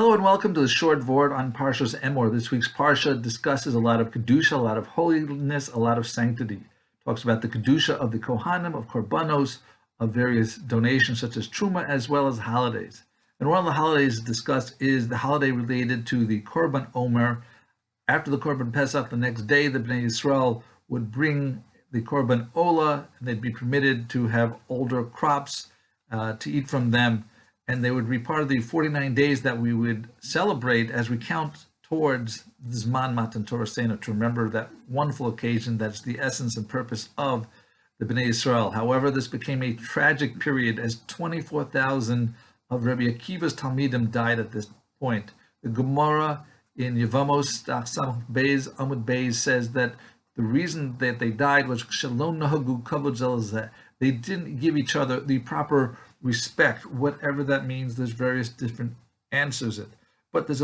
Hello and welcome to the short Vort on Parshas Emor. This week's Parsha discusses a lot of Kedusha, a lot of holiness, a lot of sanctity. Talks about the Kedusha of the Kohanim, of Korbanos, of various donations such as Truma, as well as holidays. And one of the holidays discussed is the holiday related to the Korban Omer. After the Korban Pesach, the next day, the Bnei Yisrael would bring the Korban Olah, and they'd be permitted to have older crops to eat from them. And they would be part of the 49 days that we would celebrate as we count towards Zman Matan Torah Sena, to remember that wonderful occasion that's the essence and purpose of the Bnei Yisrael. However, this became a tragic period as 24,000 of Rabbi Akiva's Talmidim died at this point. The Gemara in Yevomos Beis Amud Beis says that the reason that they died was Shalom Nahagu Kavod Zelazeh. They didn't give each other the proper respect, whatever that means. There's various different answers it, but there's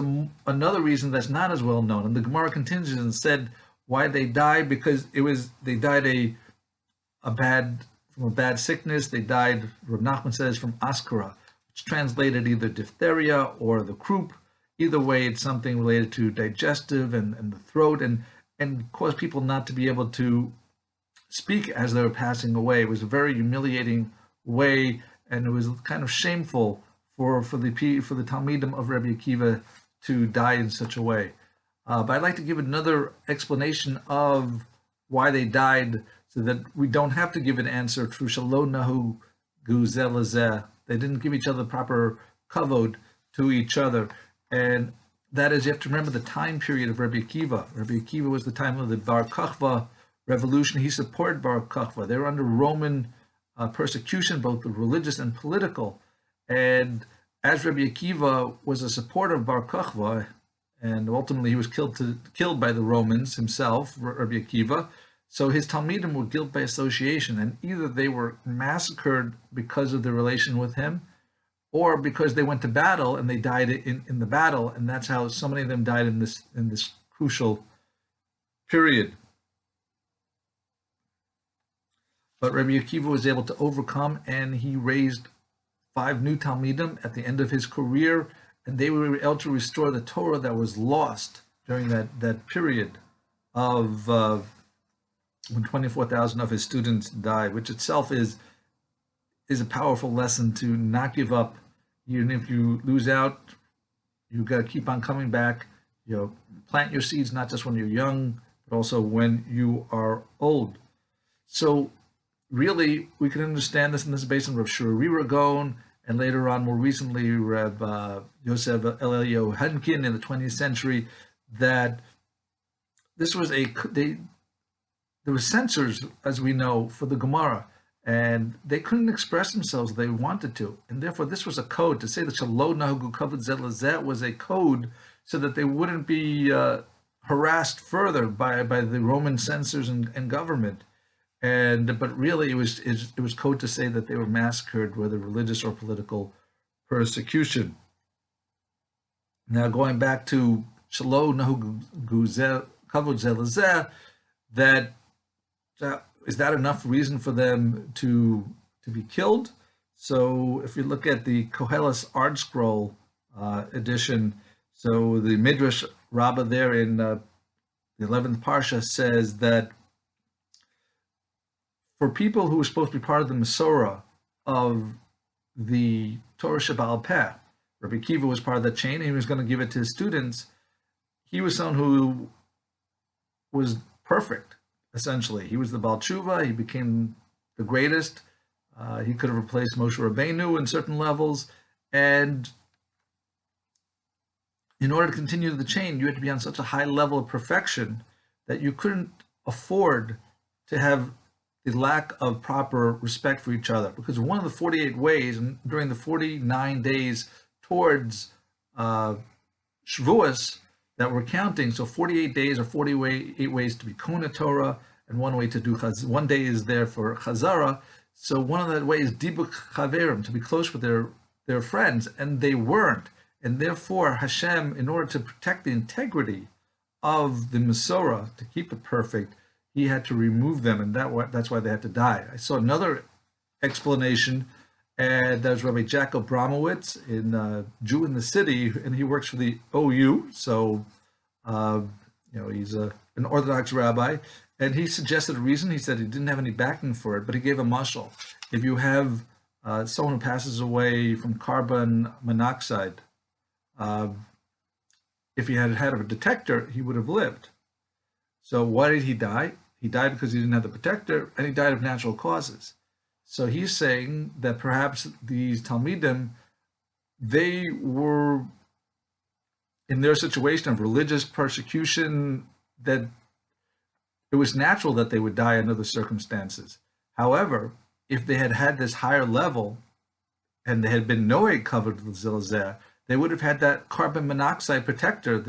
another reason that's not as well known, and the Gemara continues and said why they died, because they died from a bad sickness. They died, Rav Nachman says, from askara, which translated either diphtheria or the croup. Either way, it's something related to digestive and the throat, and caused people not to be able to speak as they were passing away. It was a very humiliating way, and it was kind of shameful for the Talmidim of Rabbi Akiva to die in such a way. But I'd like to give another explanation of why they died, so that we don't have to give an answer through Shalom Nahu Guzel Lazeh. They didn't give each other proper kavod to each other, and that is, you have to remember the time period of Rabbi Akiva. Rabbi Akiva was the time of the Bar Kokhba revolution. He supported Bar Kokhba. They were under Roman persecution, both religious and political. And as Rabbi Akiva was a supporter of Bar Kokhba, and ultimately he was killed by the Romans himself, Rabbi Akiva, so his Talmidim were guilt by association, and either they were massacred because of their relation with him, or because they went to battle and they died in the battle, and that's how so many of them died in this crucial period. But Rabbi Akiva was able to overcome, and he raised 5 new Talmidim at the end of his career, and they were able to restore the Torah that was lost during that period of when 24,000 of his students died, which itself is a powerful lesson to not give up. Even if you lose out, you got to keep on coming back. Plant your seeds not just when you're young, but also when you are old. So really, we can understand this, and this is based on Rav Sharira Goan, and later on, more recently, Rav Yosef Elio Henkin in the 20th century, that this was there were censors, as we know, for the Gemara, and they couldn't express themselves they wanted to, and therefore this was a code to say that Shalom Nahagu Kavod Zelazeh was a code so that they wouldn't be harassed further by the Roman censors and government. But really, it was code to say that they were massacred, whether religious or political persecution. Now, going back to Shalom Nahagu Kavod Zelazeh, is that enough reason for them to be killed? So if you look at the Koheles ArtScroll edition, so the Midrash Rabbah there in the 11th Parsha says that for people who were supposed to be part of the Masorah of the Torah Shebaal Peh, Rabbi Akiva was part of that chain, and he was going to give it to his students. He was someone who was perfect. Essentially, he was the Baal Tshuva. He became the greatest. He could have replaced Moshe Rabbeinu in certain levels. And in order to continue the chain, you had to be on such a high level of perfection that you couldn't afford to have the lack of proper respect for each other. Because one of the 48 ways, and during the 49 days towards Shavuos, that we're counting, so 48 days or 48 ways to be Kona Torah, and one way to do one day is there for Chazara. So one of that ways is Dibuk Chaverim, to be close with their friends, and they weren't. And therefore Hashem, in order to protect the integrity of the Masorah, to keep it perfect, he had to remove them, and that's why they had to die. I saw another explanation And there's Rabbi Jack Abromowitz, Jew in the city, and he works for the OU. So, he's an Orthodox rabbi. And he suggested a reason. He said he didn't have any backing for it, but he gave a mashal. If you have someone who passes away from carbon monoxide, if he had had a detector, he would have lived. So why did he die? He died because he didn't have the protector, and he died of natural causes. So he's saying that perhaps these Talmidim, they were in their situation of religious persecution, that it was natural that they would die under the circumstances. However, if they had had this higher level and they had been noe covered with zilazeh, they would have had that carbon monoxide protector,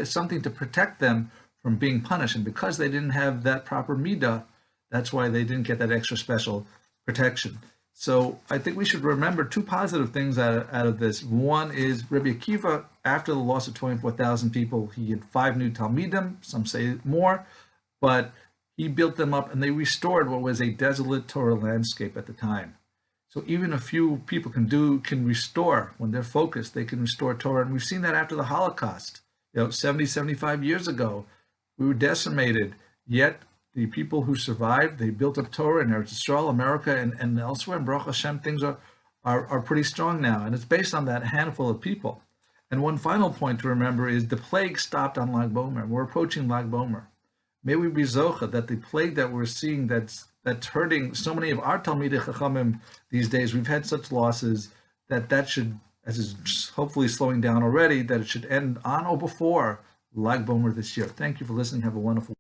something to protect them from being punished. And because they didn't have that proper midah, that's why they didn't get that extra special protection. So I think we should remember two positive things out of this. One is Rabbi Akiva, after the loss of 24,000 people, he had 5 new Talmidim, some say more, but he built them up and they restored what was a desolate Torah landscape at the time. So even a few people can restore, when they're focused, they can restore Torah. And we've seen that after the Holocaust. 70, 75 years ago, we were decimated, yet the people who survived, they built up Torah in Eretz Yisrael, America, and elsewhere. And Baruch Hashem, things are pretty strong now. And it's based on that handful of people. And one final point to remember is the plague stopped on Lag BaOmer. We're approaching Lag BaOmer. May we be zocha that the plague that we're seeing that's hurting so many of our Talmidei Chachamim these days, we've had such losses that should, as is hopefully slowing down already, that it should end on or before Lag BaOmer this year. Thank you for listening. Have a wonderful